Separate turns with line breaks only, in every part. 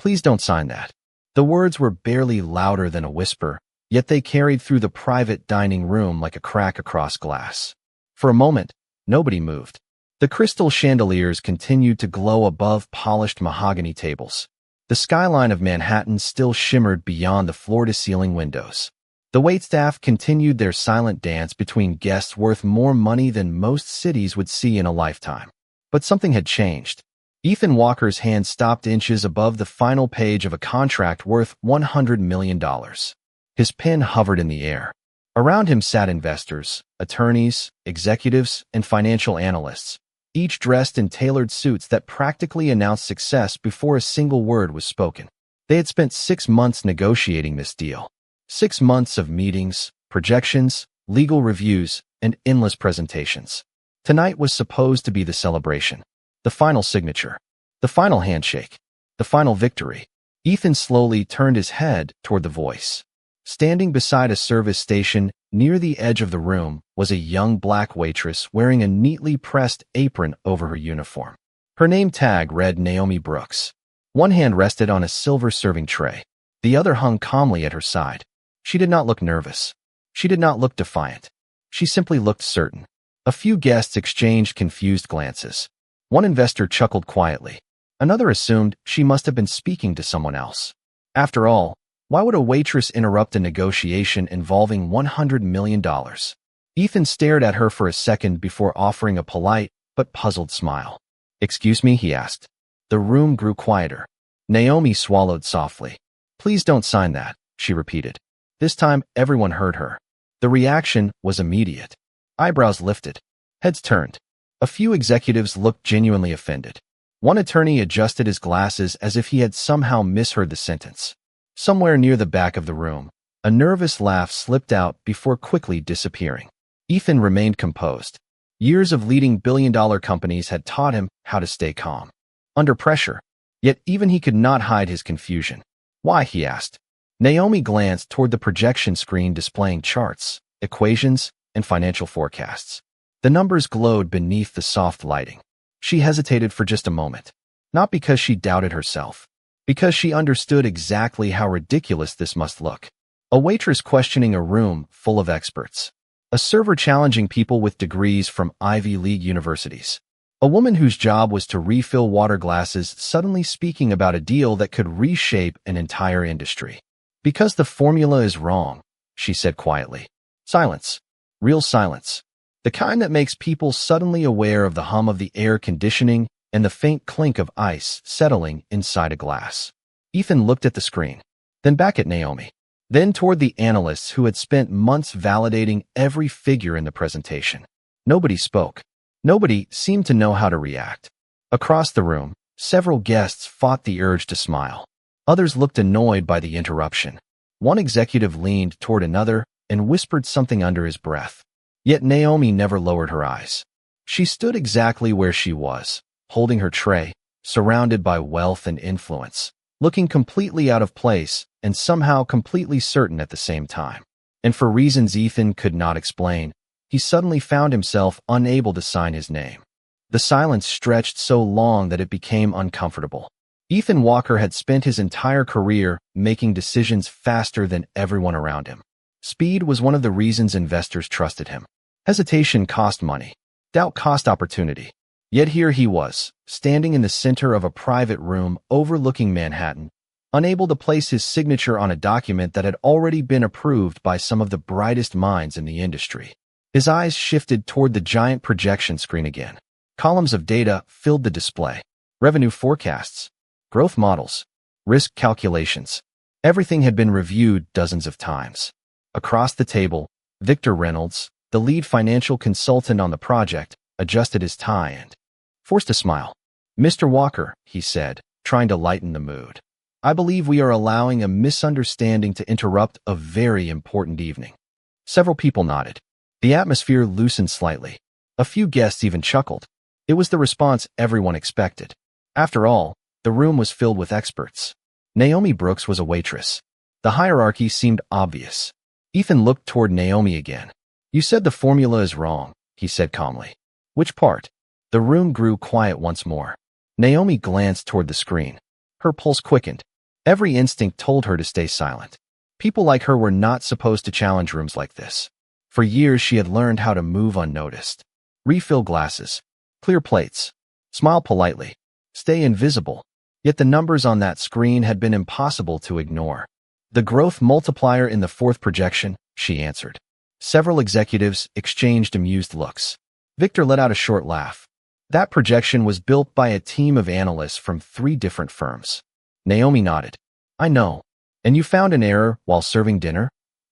Please don't sign that." The words were barely louder than a whisper, yet they carried through the private dining room like a crack across glass. For a moment, nobody moved. The crystal chandeliers continued to glow above polished mahogany tables. The skyline of Manhattan still shimmered beyond the floor-to-ceiling windows. The waitstaff continued their silent dance between guests worth more money than most cities would see in a lifetime. But something had changed. Ethan Walker's hand stopped inches above the final page of a contract worth $100 million. His pen hovered in the air. Around him sat investors, attorneys, executives, and financial analysts, each dressed in tailored suits that practically announced success before a single word was spoken. They had spent 6 months negotiating this deal. 6 months of meetings, projections, legal reviews, and endless presentations. Tonight was supposed to be the celebration, the final signature, the final handshake, the final victory. Ethan slowly turned his head toward the voice. Standing beside a service station near the edge of the room was a young black waitress wearing a neatly pressed apron over her uniform. Her name tag read Naomi Brooks. One hand rested on a silver serving tray. The other hung calmly at her side. She did not look nervous. She did not look defiant. She simply looked certain. A few guests exchanged confused glances. One investor chuckled quietly. Another assumed she must have been speaking to someone else. After all, why would a waitress interrupt a negotiation involving $100 million? Ethan stared at her for a second before offering a polite but puzzled smile. "Excuse me?" he asked. The room grew quieter. Naomi swallowed softly. "Please don't sign that," she repeated. This time, everyone heard her. The reaction was immediate. Eyebrows lifted. Heads turned. A few executives looked genuinely offended. One attorney adjusted his glasses as if he had somehow misheard the sentence. Somewhere near the back of the room, a nervous laugh slipped out before quickly disappearing. Ethan remained composed. Years of leading billion-dollar companies had taught him how to stay calm under pressure. Yet even he could not hide his confusion. "Why?" he asked. Naomi glanced toward the projection screen displaying charts, equations, and financial forecasts. The numbers glowed beneath the soft lighting. She hesitated for just a moment. Not because she doubted herself. Because she understood exactly how ridiculous this must look. A waitress questioning a room full of experts. A server challenging people with degrees from Ivy League universities. A woman whose job was to refill water glasses suddenly speaking about a deal that could reshape an entire industry. "Because the formula is wrong," she said quietly. Silence. Real silence. The kind that makes people suddenly aware of the hum of the air conditioning and the faint clink of ice settling inside a glass. Ethan looked at the screen, then back at Naomi, then toward the analysts who had spent months validating every figure in the presentation. Nobody spoke. Nobody seemed to know how to react. Across the room, several guests fought the urge to smile. Others looked annoyed by the interruption. One executive leaned toward another and whispered something under his breath. Yet Naomi never lowered her eyes. She stood exactly where she was, holding her tray, surrounded by wealth and influence, looking completely out of place and somehow completely certain at the same time. And for reasons Ethan could not explain, he suddenly found himself unable to sign his name. The silence stretched so long that it became uncomfortable. Ethan Walker had spent his entire career making decisions faster than everyone around him. Speed was one of the reasons investors trusted him. Hesitation cost money. Doubt cost opportunity. Yet here he was, standing in the center of a private room overlooking Manhattan, unable to place his signature on a document that had already been approved by some of the brightest minds in the industry. His eyes shifted toward the giant projection screen again. Columns of data filled the display. Revenue forecasts, growth models, risk calculations. Everything had been reviewed dozens of times. Across the table, Victor Reynolds, the lead financial consultant on the project, adjusted his tie and forced a smile. "Mr. Walker," he said, trying to lighten the mood. "I believe we are allowing a misunderstanding to interrupt a very important evening." Several people nodded. The atmosphere loosened slightly. A few guests even chuckled. It was the response everyone expected. After all, the room was filled with experts. Naomi Brooks was a waitress. The hierarchy seemed obvious. Ethan looked toward Naomi again. "You said the formula is wrong," he said calmly. "Which part?" The room grew quiet once more. Naomi glanced toward the screen. Her pulse quickened. Every instinct told her to stay silent. People like her were not supposed to challenge rooms like this. For years, she had learned how to move unnoticed. Refill glasses, clear plates, smile politely, stay invisible. Yet the numbers on that screen had been impossible to ignore. The growth multiplier in the fourth projection, she answered. Several executives exchanged amused looks. Victor let out a short laugh. That projection was built by a team of analysts from 3 different firms. Naomi nodded. I know. And you found an error while serving dinner?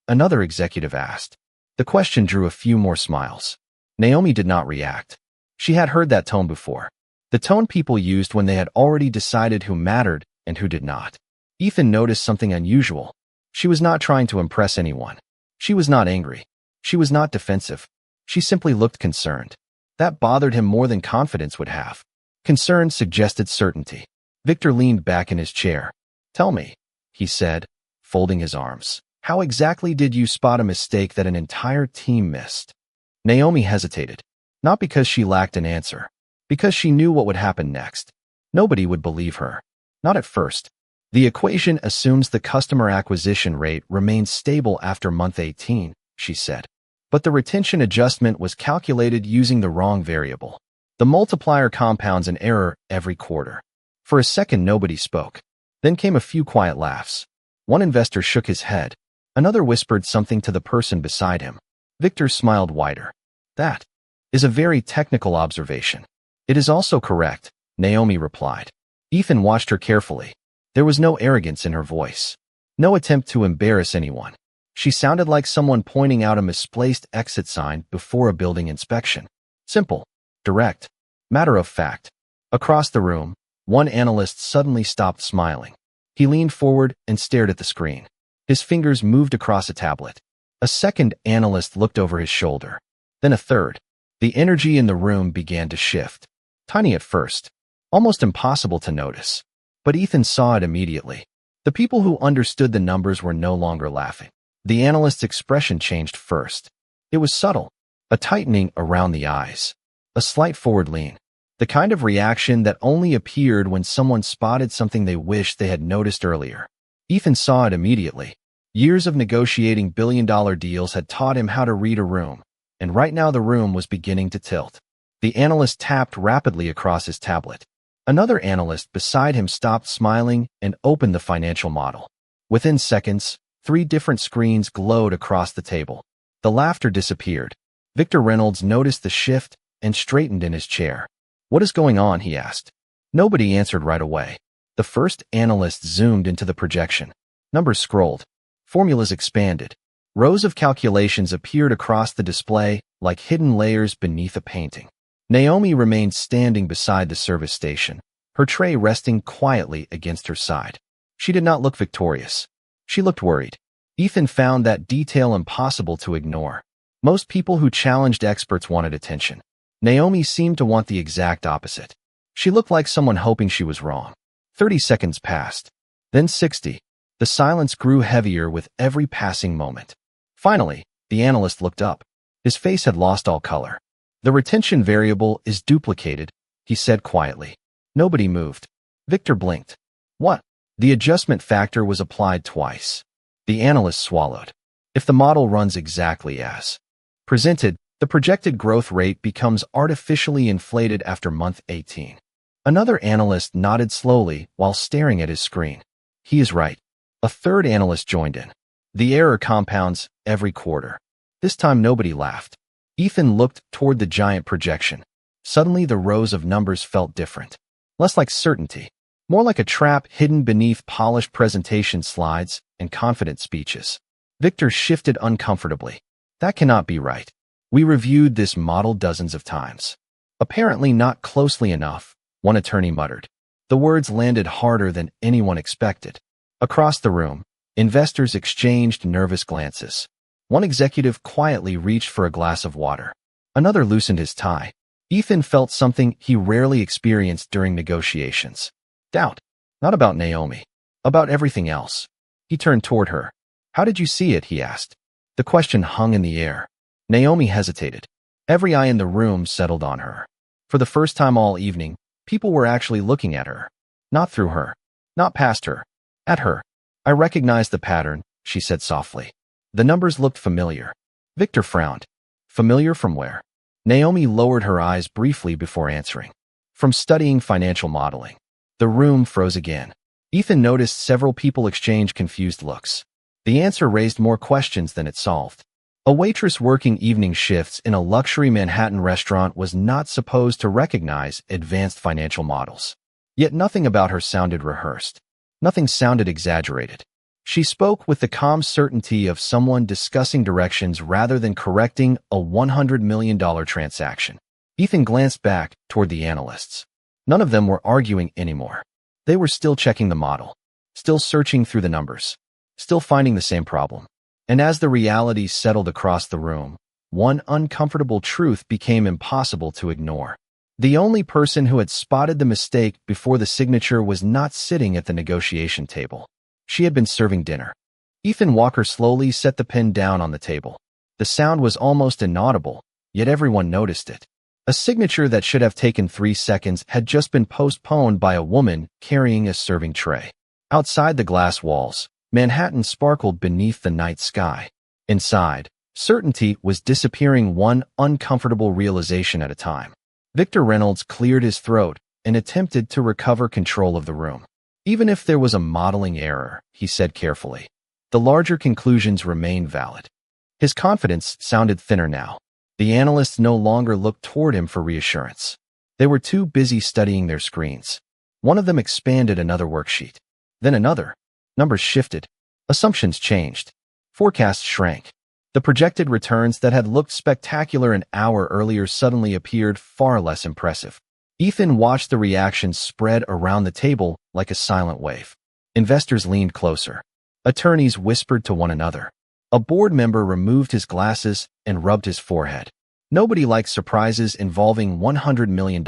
Another executive asked. The question drew a few more smiles. Naomi did not react. She had heard that tone before. The tone people used when they had already decided who mattered and who did not. Ethan noticed something unusual. She was not trying to impress anyone. She was not angry. She was not defensive. She simply looked concerned. That bothered him more than confidence would have. Concern suggested certainty. Victor leaned back in his chair. Tell me, he said, folding his arms. How exactly did you spot a mistake that an entire team missed? Naomi hesitated. Not because she lacked an answer. Because she knew what would happen next. Nobody would believe her. Not at first. The equation assumes the customer acquisition rate remains stable after month 18, she said. But the retention adjustment was calculated using the wrong variable. The multiplier compounds an error every quarter. For a second, nobody spoke. Then came a few quiet laughs. One investor shook his head. Another whispered something to the person beside him. Victor smiled wider. That is a very technical observation. It is also correct, Naomi replied. Ethan watched her carefully. There was no arrogance in her voice. No attempt to embarrass anyone. She sounded like someone pointing out a misplaced exit sign before a building inspection. Simple, direct, matter of fact. Across the room, one analyst suddenly stopped smiling. He leaned forward and stared at the screen. His fingers moved across a tablet. A second analyst looked over his shoulder. Then a third. The energy in the room began to shift. Tiny at first. Almost impossible to notice. But Ethan saw it immediately. The people who understood the numbers were no longer laughing. The analyst's expression changed first. It was subtle. A tightening around the eyes. A slight forward lean. The kind of reaction that only appeared when someone spotted something they wished they had noticed earlier. Ethan saw it immediately. Years of negotiating billion-dollar deals had taught him how to read a room, and right now the room was beginning to tilt. The analyst tapped rapidly across his tablet. Another analyst beside him stopped smiling and opened the financial model. Within seconds, 3 different screens glowed across the table. The laughter disappeared. Victor Reynolds noticed the shift and straightened in his chair. What is going on? He asked. Nobody answered right away. The first analyst zoomed into the projection. Numbers scrolled. Formulas expanded. Rows of calculations appeared across the display like hidden layers beneath a painting. Naomi remained standing beside the service station, her tray resting quietly against her side. She did not look victorious. She looked worried. Ethan found that detail impossible to ignore. Most people who challenged experts wanted attention. Naomi seemed to want the exact opposite. She looked like someone hoping she was wrong. 30 seconds passed. Then 60. The silence grew heavier with every passing moment. Finally, the analyst looked up. His face had lost all color. The retention variable is duplicated, he said quietly. Nobody moved. Victor blinked. What? The adjustment factor was applied twice. The analyst swallowed. If the model runs exactly as presented, the projected growth rate becomes artificially inflated after month 18. Another analyst nodded slowly while staring at his screen. He is right. A third analyst joined in. The error compounds every quarter. This time nobody laughed. Ethan looked toward the giant projection. Suddenly the rows of numbers felt different. Less like certainty. More like a trap hidden beneath polished presentation slides and confident speeches. Victor shifted uncomfortably. That cannot be right. We reviewed this model dozens of times. Apparently not closely enough, one attorney muttered. The words landed harder than anyone expected. Across the room, investors exchanged nervous glances. One executive quietly reached for a glass of water. Another loosened his tie. Ethan felt something he rarely experienced during negotiations. Doubt. Not about Naomi. About everything else. He turned toward her. How did you see it? He asked. The question hung in the air. Naomi hesitated. Every eye in the room settled on her. For the first time all evening, people were actually looking at her. Not through her. Not past her. At her. I recognized the pattern, she said softly. The numbers looked familiar. Victor frowned. Familiar from where? Naomi lowered her eyes briefly before answering. From studying financial modeling. The room froze again. Ethan noticed several people exchange confused looks. The answer raised more questions than it solved. A waitress working evening shifts in a luxury Manhattan restaurant was not supposed to recognize advanced financial models. Yet nothing about her sounded rehearsed. Nothing sounded exaggerated. She spoke with the calm certainty of someone discussing directions rather than correcting a $100 million transaction. Ethan glanced back toward the analysts. None of them were arguing anymore. They were still checking the model, still searching through the numbers, still finding the same problem. And as the reality settled across the room, one uncomfortable truth became impossible to ignore. The only person who had spotted the mistake before the signature was not sitting at the negotiation table. She had been serving dinner. Ethan Walker slowly set the pen down on the table. The sound was almost inaudible, yet everyone noticed it. A signature that should have taken 3 seconds had just been postponed by a woman carrying a serving tray. Outside the glass walls, Manhattan sparkled beneath the night sky. Inside, certainty was disappearing one uncomfortable realization at a time. Victor Reynolds cleared his throat and attempted to recover control of the room. Even if there was a modeling error, he said carefully, the larger conclusions remained valid. His confidence sounded thinner now. The analysts no longer looked toward him for reassurance. They were too busy studying their screens. One of them expanded another worksheet. Then another. Numbers shifted. Assumptions changed. Forecasts shrank. The projected returns that had looked spectacular an hour earlier suddenly appeared far less impressive. Ethan watched the reactions spread around the table like a silent wave. Investors leaned closer. Attorneys whispered to one another. A board member removed his glasses and rubbed his forehead. Nobody likes surprises involving $100 million.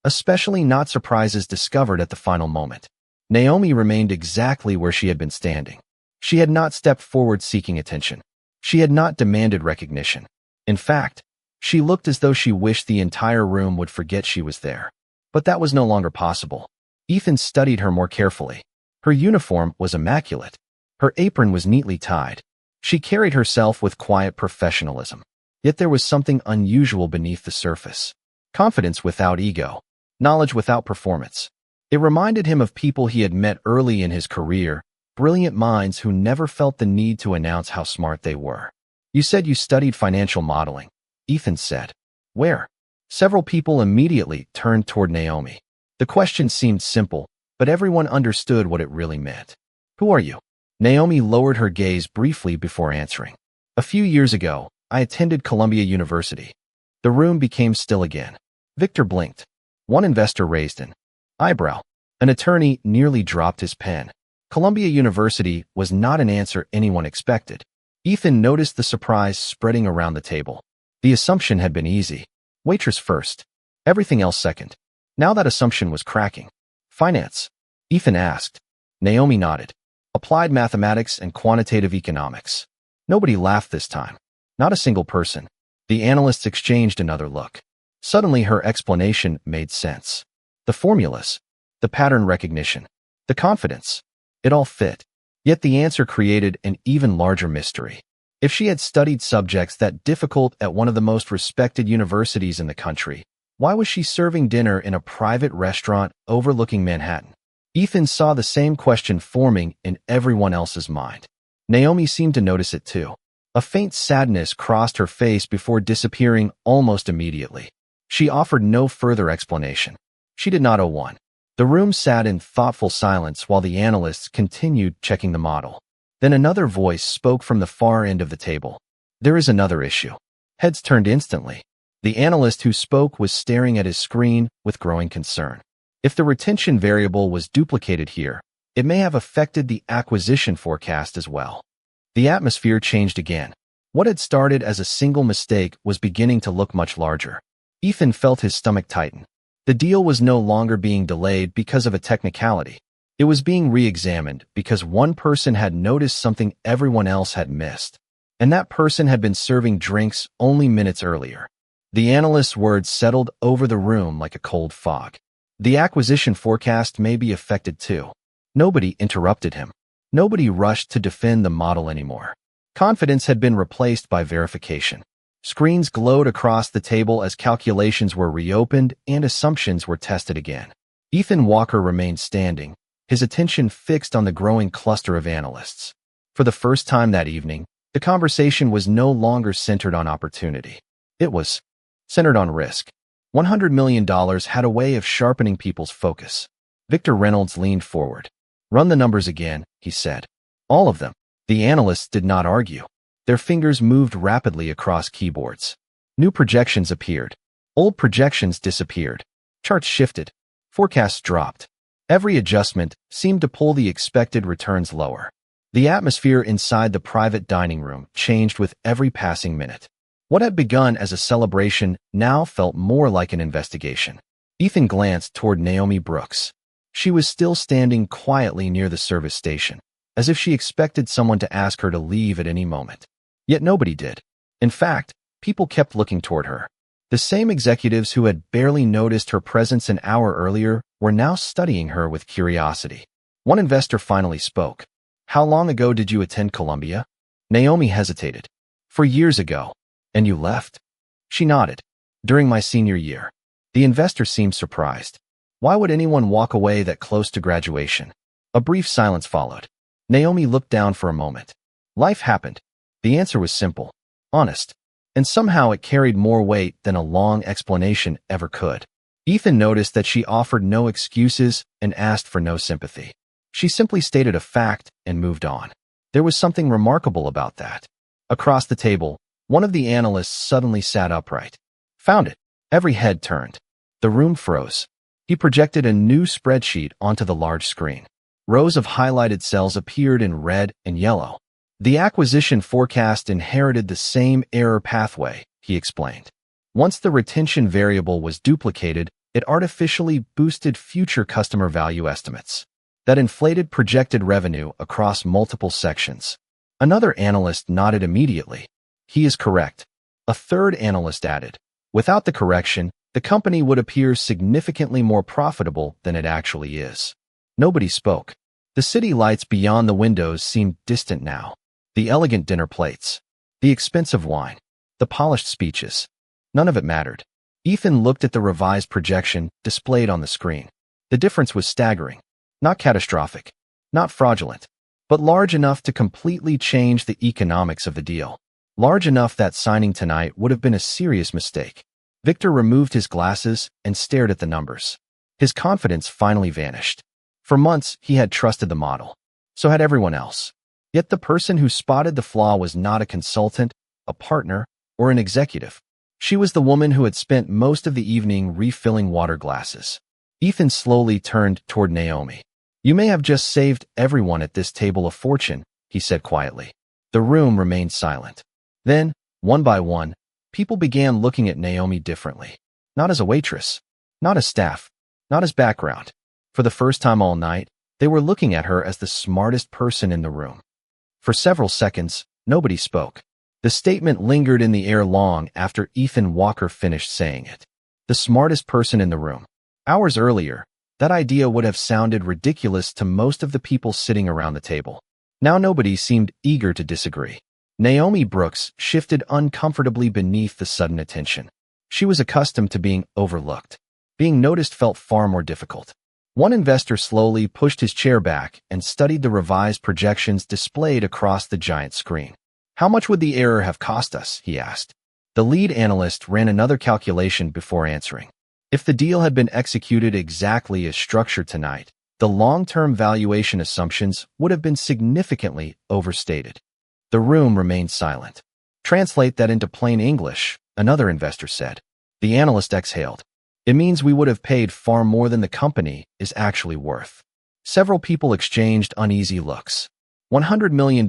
Especially not surprises discovered at the final moment. Naomi remained exactly where she had been standing. She had not stepped forward seeking attention. She had not demanded recognition. In fact, she looked as though she wished the entire room would forget she was there. But that was no longer possible. Ethan studied her more carefully. Her uniform was immaculate. Her apron was neatly tied. She carried herself with quiet professionalism. Yet there was something unusual beneath the surface. Confidence without ego. Knowledge without performance. It reminded him of people he had met early in his career, brilliant minds who never felt the need to announce how smart they were. You said you studied financial modeling, Ethan said. Where? Several people immediately turned toward Naomi. The question seemed simple, but everyone understood what it really meant. Who are you? Naomi lowered her gaze briefly before answering. A few years ago, I attended Columbia University. The room became still again. Victor blinked. One investor raised an eyebrow. An attorney nearly dropped his pen. Columbia University was not an answer anyone expected. Ethan noticed the surprise spreading around the table. The assumption had been easy. Waitress first. Everything else second. Now that assumption was cracking. Finance? Ethan asked. Naomi nodded. Applied mathematics and quantitative economics. Nobody laughed this time. Not a single person. The analysts exchanged another look. Suddenly her explanation made sense. The formulas. The pattern recognition. The confidence. It all fit. Yet the answer created an even larger mystery. If she had studied subjects that difficult at one of the most respected universities in the country, why was she serving dinner in a private restaurant overlooking Manhattan? Ethan saw the same question forming in everyone else's mind. Naomi seemed to notice it too. A faint sadness crossed her face before disappearing almost immediately. She offered no further explanation. She did not owe one. The room sat in thoughtful silence while the analysts continued checking the model. Then another voice spoke from the far end of the table. There is another issue. Heads turned instantly. The analyst who spoke was staring at his screen with growing concern. If the retention variable was duplicated here, it may have affected the acquisition forecast as well. The atmosphere changed again. What had started as a single mistake was beginning to look much larger. Ethan felt his stomach tighten. The deal was no longer being delayed because of a technicality. It was being re-examined because one person had noticed something everyone else had missed. And that person had been serving drinks only minutes earlier. The analyst's words settled over the room like a cold fog. The acquisition forecast may be affected too. Nobody interrupted him. Nobody rushed to defend the model anymore. Confidence had been replaced by verification. Screens glowed across the table as calculations were reopened and assumptions were tested again. Ethan Walker remained standing, his attention fixed on the growing cluster of analysts. For the first time that evening, the conversation was no longer centered on opportunity. It was centered on risk. $100 million had a way of sharpening people's focus. Victor Reynolds leaned forward. "Run the numbers again," he said. "All of them." The analysts did not argue. Their fingers moved rapidly across keyboards. New projections appeared. Old projections disappeared. Charts shifted. Forecasts dropped. Every adjustment seemed to pull the expected returns lower. The atmosphere inside the private dining room changed with every passing minute. What had begun as a celebration now felt more like an investigation. Ethan glanced toward Naomi Brooks. She was still standing quietly near the service station, as if she expected someone to ask her to leave at any moment. Yet nobody did. In fact, people kept looking toward her. The same executives who had barely noticed her presence an hour earlier were now studying her with curiosity. One investor finally spoke. "How long ago did you attend Columbia?" Naomi hesitated. "4 years ago." "And you left?" She nodded. "During my senior year." The investor seemed surprised. Why would anyone walk away that close to graduation? A brief silence followed. Naomi looked down for a moment. Life happened. The answer was simple, honest, and somehow it carried more weight than a long explanation ever could. Ethan noticed that she offered no excuses and asked for no sympathy. She simply stated a fact and moved on. There was something remarkable about that. Across the table, one of the analysts suddenly sat upright. "Found it." Every head turned. The room froze. He projected a new spreadsheet onto the large screen. Rows of highlighted cells appeared in red and yellow. "The acquisition forecast inherited the same error pathway," he explained. Once the retention variable was duplicated, it artificially boosted future customer value estimates. That inflated projected revenue across multiple sections. Another analyst nodded immediately. "He is correct." A third analyst added, "Without the correction, the company would appear significantly more profitable than it actually is." Nobody spoke. The city lights beyond the windows seemed distant now. The elegant dinner plates. The expensive wine. The polished speeches. None of it mattered. Ethan looked at the revised projection displayed on the screen. The difference was staggering. Not catastrophic. Not fraudulent. But large enough to completely change the economics of the deal. Large enough that signing tonight would have been a serious mistake. Victor removed his glasses and stared at the numbers. His confidence finally vanished. For months, he had trusted the model. So had everyone else. Yet the person who spotted the flaw was not a consultant, a partner, or an executive. She was the woman who had spent most of the evening refilling water glasses. Ethan slowly turned toward Naomi. "You may have just saved everyone at this table a fortune," he said quietly. The room remained silent. Then, one by one, people began looking at Naomi differently. Not as a waitress, not as staff, not as background. For the first time all night, they were looking at her as the smartest person in the room. For several seconds, nobody spoke. The statement lingered in the air long after Ethan Walker finished saying it. The smartest person in the room. Hours earlier, that idea would have sounded ridiculous to most of the people sitting around the table. Now nobody seemed eager to disagree. Naomi Brooks shifted uncomfortably beneath the sudden attention. She was accustomed to being overlooked. Being noticed felt far more difficult. One investor slowly pushed his chair back and studied the revised projections displayed across the giant screen. "How much would the error have cost us?" he asked. The lead analyst ran another calculation before answering. If the deal had been executed exactly as structured tonight, the long-term valuation assumptions would have been significantly overstated. The room remained silent. "Translate that into plain English," another investor said. The analyst exhaled. "It means we would have paid far more than the company is actually worth." Several people exchanged uneasy looks. $100 million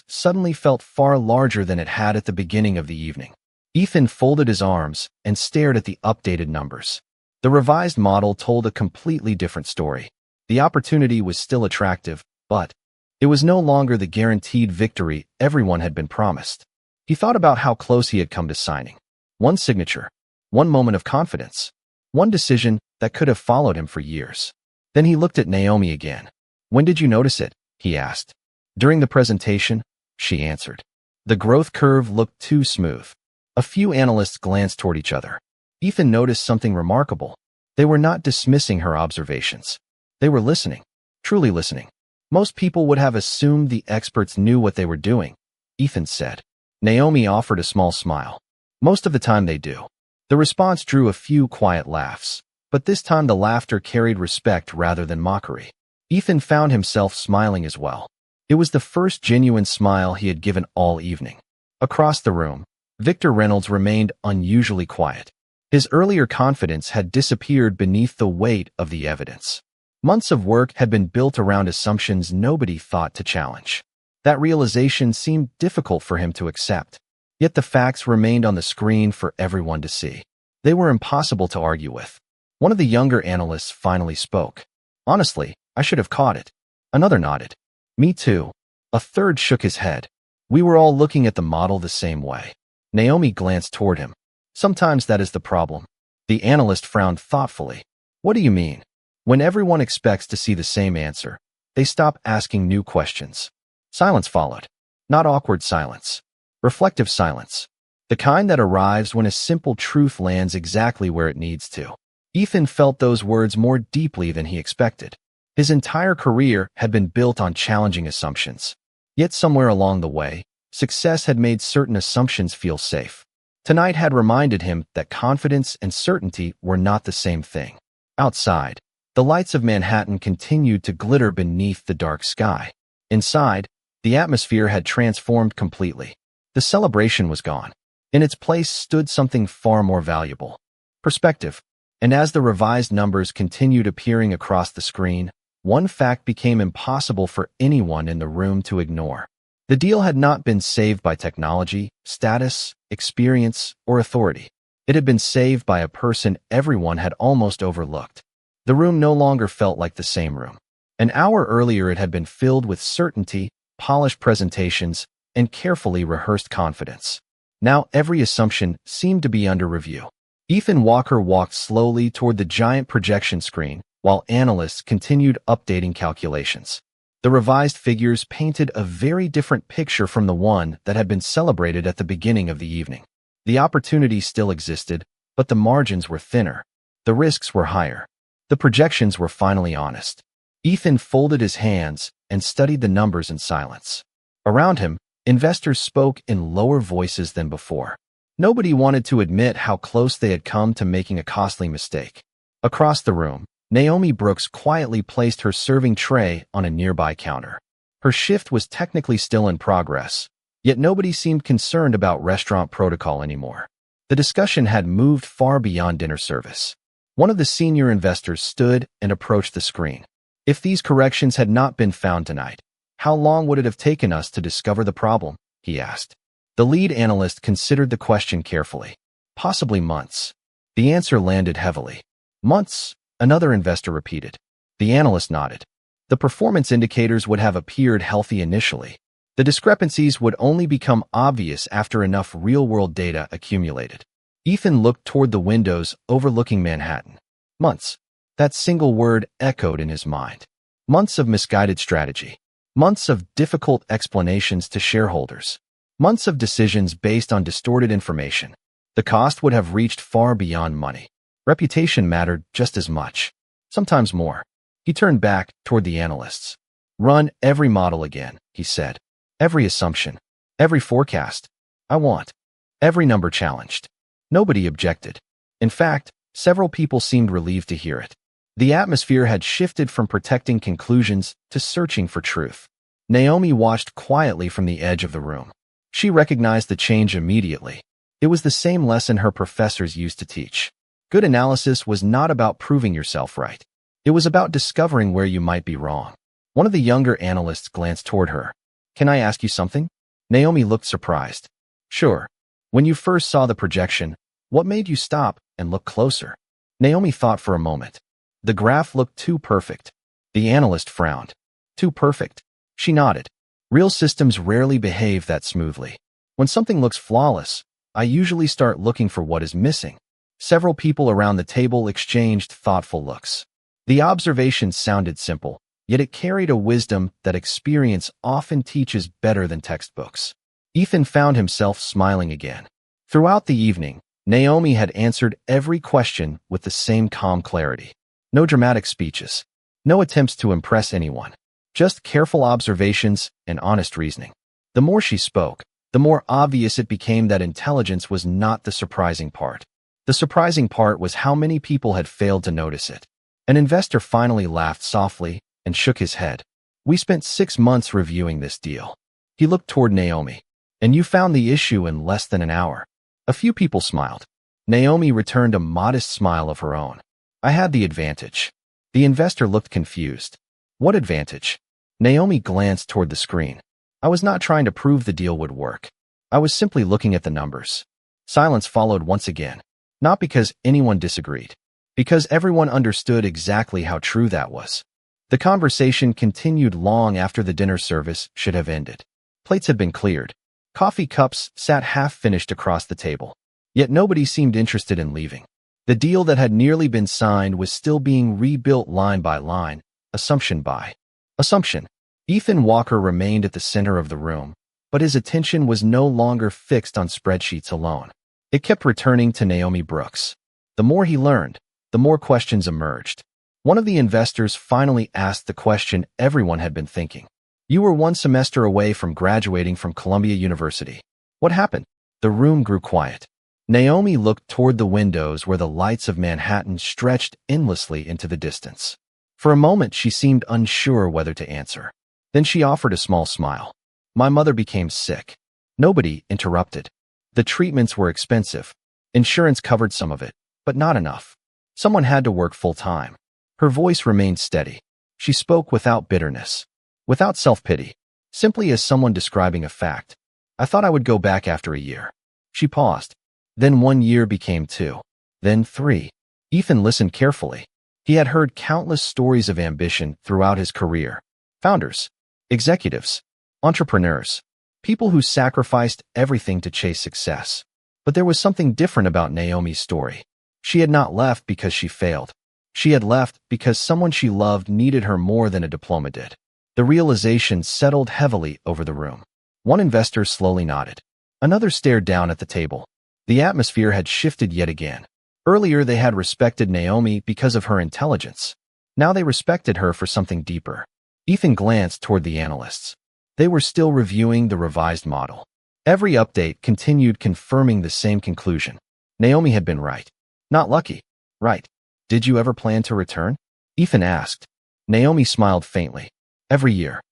suddenly felt far larger than it had at the beginning of the evening. Ethan folded his arms and stared at the updated numbers. The revised model told a completely different story. The opportunity was still attractive, but it was no longer the guaranteed victory everyone had been promised. He thought about how close he had come to signing. One signature, one moment of confidence, one decision that could have followed him for years. Then he looked at Naomi again. When did you notice it? He asked. During the presentation, she answered. The growth curve looked too smooth. A few analysts glanced toward each other. Ethan noticed something remarkable. They were not dismissing her observations. They were listening, truly listening. Most people would have assumed the experts knew what they were doing, Ethan said. Naomi offered a small smile. Most of the time they do. The response drew a few quiet laughs, but this time the laughter carried respect rather than mockery. Ethan found himself smiling as well. It was the first genuine smile he had given all evening. Across the room, Victor Reynolds remained unusually quiet. His earlier confidence had disappeared beneath the weight of the evidence. Months of work had been built around assumptions nobody thought to challenge. That realization seemed difficult for him to accept. Yet the facts remained on the screen for everyone to see. They were impossible to argue with. One of the younger analysts finally spoke. Honestly, I should have caught it. Another nodded. Me too. A third shook his head. We were all looking at the model the same way. Naomi glanced toward him. Sometimes that is the problem. The analyst frowned thoughtfully. What do you mean? When everyone expects to see the same answer, they stop asking new questions. Silence followed. Not awkward silence. Reflective silence. The kind that arrives when a simple truth lands exactly where it needs to. Ethan felt those words more deeply than he expected. His entire career had been built on challenging assumptions. Yet somewhere along the way, success had made certain assumptions feel safe. Tonight had reminded him that confidence and certainty were not the same thing. Outside, the lights of Manhattan continued to glitter beneath the dark sky. Inside, the atmosphere had transformed completely. The celebration was gone. In its place stood something far more valuable. Perspective. And as the revised numbers continued appearing across the screen, one fact became impossible for anyone in the room to ignore. The deal had not been saved by technology, status, experience, or authority. It had been saved by a person everyone had almost overlooked. The room no longer felt like the same room. An hour earlier it had been filled with certainty, polished presentations, and carefully rehearsed confidence. Now every assumption seemed to be under review. Ethan Walker walked slowly toward the giant projection screen, while analysts continued updating calculations. The revised figures painted a very different picture from the one that had been celebrated at the beginning of the evening. The opportunity still existed, but the margins were thinner. The risks were higher. The projections were finally honest. Ethan folded his hands and studied the numbers in silence. Around him, investors spoke in lower voices than before. Nobody wanted to admit how close they had come to making a costly mistake. Across the room, Naomi Brooks quietly placed her serving tray on a nearby counter. Her shift was technically still in progress, yet nobody seemed concerned about restaurant protocol anymore. The discussion had moved far beyond dinner service. One of the senior investors stood and approached the screen. If these corrections had not been found tonight, how long would it have taken us to discover the problem? He asked. The lead analyst considered the question carefully. Possibly months. The answer landed heavily. Months, another investor repeated. The analyst nodded. The performance indicators would have appeared healthy initially. The discrepancies would only become obvious after enough real-world data accumulated. Ethan looked toward the windows overlooking Manhattan. Months. That single word echoed in his mind. Months of misguided strategy. Months of difficult explanations to shareholders. Months of decisions based on distorted information. The cost would have reached far beyond money. Reputation mattered just as much. Sometimes more. He turned back toward the analysts. Run every model again, he said. Every assumption. Every forecast. I want. Every number challenged. Nobody objected. In fact, several people seemed relieved to hear it. The atmosphere had shifted from protecting conclusions to searching for truth. Naomi watched quietly from the edge of the room. She recognized the change immediately. It was the same lesson her professors used to teach. Good analysis was not about proving yourself right. It was about discovering where you might be wrong. One of the younger analysts glanced toward her. Can I ask you something? Naomi looked surprised. Sure. When you first saw the projection, what made you stop and look closer? Naomi thought for a moment. The graph looked too perfect. The analyst frowned. Too perfect. She nodded. Real systems rarely behave that smoothly. When something looks flawless, I usually start looking for what is missing. Several people around the table exchanged thoughtful looks. The observation sounded simple, yet it carried a wisdom that experience often teaches better than textbooks. Ethan found himself smiling again. Throughout the evening, Naomi had answered every question with the same calm clarity. No dramatic speeches. No attempts to impress anyone. Just careful observations and honest reasoning. The more she spoke, the more obvious it became that intelligence was not the surprising part. The surprising part was how many people had failed to notice it. An investor finally laughed softly and shook his head. "We spent 6 months reviewing this deal." He looked toward Naomi. "And you found the issue in less than an hour." A few people smiled. Naomi returned a modest smile of her own. "I had the advantage." The investor looked confused. "What advantage?" Naomi glanced toward the screen. "I was not trying to prove the deal would work. I was simply looking at the numbers." Silence followed once again. Not because anyone disagreed. Because everyone understood exactly how true that was. The conversation continued long after the dinner service should have ended. Plates had been cleared. Coffee cups sat half-finished across the table. Yet nobody seemed interested in leaving. The deal that had nearly been signed was still being rebuilt line by line, assumption by assumption. Ethan Walker remained at the center of the room, but his attention was no longer fixed on spreadsheets alone. It kept returning to Naomi Brooks. The more he learned, the more questions emerged. One of the investors finally asked the question everyone had been thinking. "You were 1 semester away from graduating from Columbia University. What happened?" The room grew quiet. Naomi looked toward the windows where the lights of Manhattan stretched endlessly into the distance. For a moment, she seemed unsure whether to answer. Then she offered a small smile. "My mother became sick." Nobody interrupted. The treatments were expensive. Insurance covered some of it, but not enough. Someone had to work full-time. Her voice remained steady. She spoke without bitterness, without self-pity, simply as someone describing a fact. "I thought I would go back after a year." She paused. Then 1 year became 2. Then 3. Ethan listened carefully. He had heard countless stories of ambition throughout his career. Founders, executives, entrepreneurs, people who sacrificed everything to chase success. But there was something different about Naomi's story. She had not left because she failed. She had left because someone she loved needed her more than a diploma did. The realization settled heavily over the room. One investor slowly nodded. Another stared down at the table. The atmosphere had shifted yet again. Earlier, they had respected Naomi because of her intelligence. Now they respected her for something deeper. Ethan glanced toward the analysts. They were still reviewing the revised model. Every update continued confirming the same conclusion. Naomi had been right. Not lucky. Right. "Did you ever plan to return?" Ethan asked. Naomi smiled faintly. "Every year."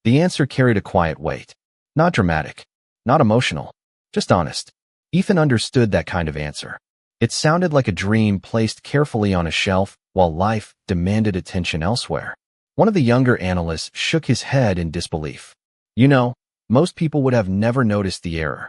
The answer carried a quiet weight. Not dramatic. Not emotional. Just honest. Ethan understood that kind of answer. It sounded like a dream placed carefully on a shelf while life demanded attention elsewhere. One of the younger analysts shook his head in disbelief. "You know, most people would have never noticed the error."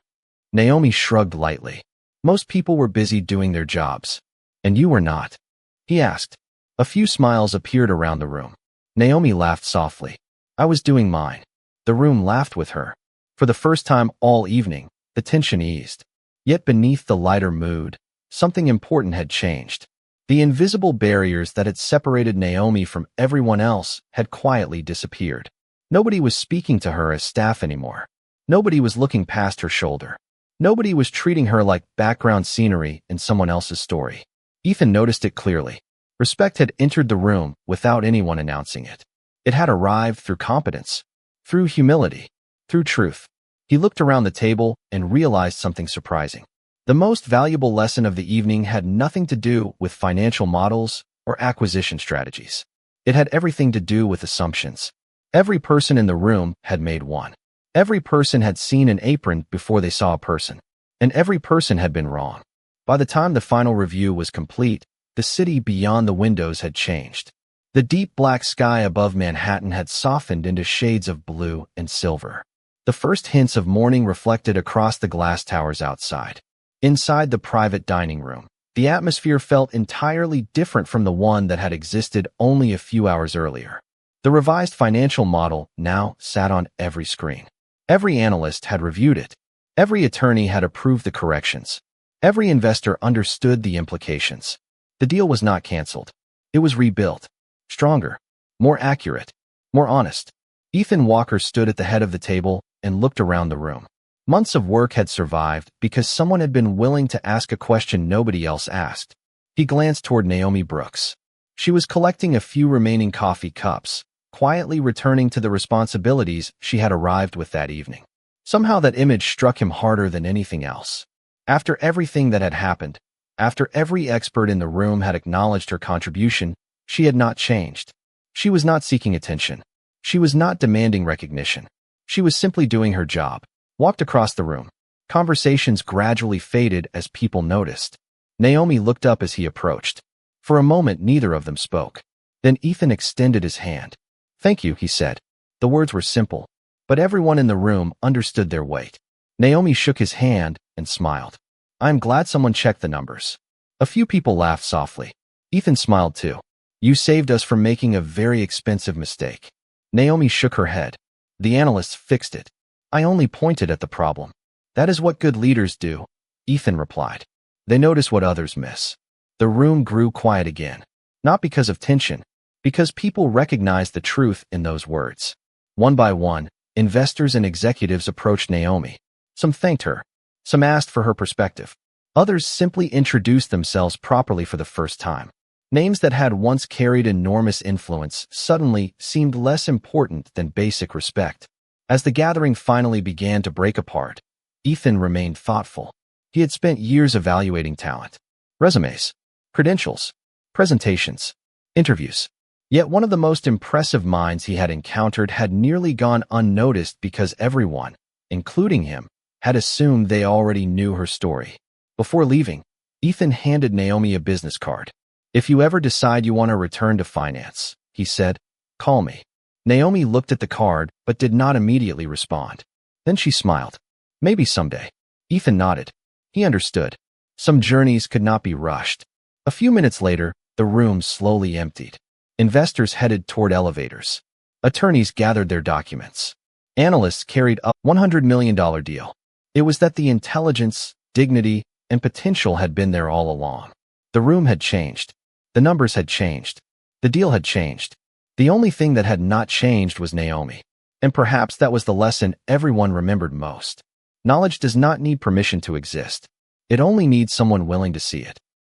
Naomi shrugged lightly. "Most people were busy doing their jobs. And you were not." He asked. A few smiles appeared around the room. Naomi laughed softly. "I was doing mine." The room laughed with her. For the first time all evening, the tension eased. Yet beneath the lighter mood, something important had changed. The invisible barriers that had separated Naomi from everyone else had quietly disappeared. Nobody was speaking to her as staff anymore. Nobody was looking past her shoulder. Nobody was treating her like background scenery in someone else's story. Ethan noticed it clearly. Respect had entered the room without anyone announcing it. It had arrived through competence, through humility, through truth. He looked around the table and realized something surprising. The most valuable lesson of the evening had nothing to do with financial models or acquisition strategies. It had everything to do with assumptions. Every person in the room had made one. Every person had seen an apron before they saw a person. And every person had been wrong. By the time the final review was complete, the city beyond the windows had changed. The deep black sky above Manhattan had softened into shades of blue and silver. The first hints of morning reflected across the glass towers outside. Inside the private dining room, the atmosphere felt entirely different from the one that had existed only a few hours earlier. The revised financial model now sat on every screen. Every analyst had reviewed it. Every attorney had approved the corrections. Every investor understood the implications. The deal was not canceled. It was rebuilt. Stronger. More accurate. More honest. Ethan Walker stood at the head of the table and looked around the room. Months of work had survived because someone had been willing to ask a question nobody else asked. He glanced toward Naomi Brooks. She was collecting a few remaining coffee cups, quietly returning to the responsibilities she had arrived with that evening. Somehow that image struck him harder than anything else. After everything that had happened, after every expert in the room had acknowledged her contribution, she had not changed. She was not seeking attention. She was not demanding recognition. She was simply doing her job. Walked across the room. Conversations gradually faded as people noticed. Naomi looked up as he approached. For a moment, neither of them spoke. Then Ethan extended his hand. "Thank you," he said. The words were simple, but everyone in the room understood their weight. Naomi shook his hand and smiled. "I'm glad someone checked the numbers." A few people laughed softly. Ethan smiled too. "You saved us from making a very expensive mistake." Naomi shook her head. "The analysts fixed it. I only pointed at the problem." "That is what good leaders do," Ethan replied. "They notice what others miss." The room grew quiet again. Not because of tension, because people recognized the truth in those words. One by one, investors and executives approached Naomi. Some thanked her. Some asked for her perspective. Others simply introduced themselves properly for the first time. Names that had once carried enormous influence suddenly seemed less important than basic respect. As the gathering finally began to break apart, Ethan remained thoughtful. He had spent years evaluating talent, resumes, credentials, presentations, interviews. Yet one of the most impressive minds he had encountered had nearly gone unnoticed because everyone, including him, had assumed they already knew her story. Before leaving, Ethan handed Naomi a business card. "If you ever decide you want to return to finance," he said, "call me." Naomi looked at the card but did not immediately respond. Then she smiled. "Maybe someday." Ethan nodded. He understood. Some journeys could not be rushed. A few minutes later, the room slowly emptied. Investors headed toward elevators. Attorneys gathered their documents. Analysts carried a $100 million deal. It was that the intelligence, dignity, and potential had been there all along. The room had changed. The numbers had changed. The deal had changed. The only thing that had not changed was Naomi. And perhaps that was the lesson everyone remembered most. Knowledge does not need permission to exist. It only needs someone willing to see it.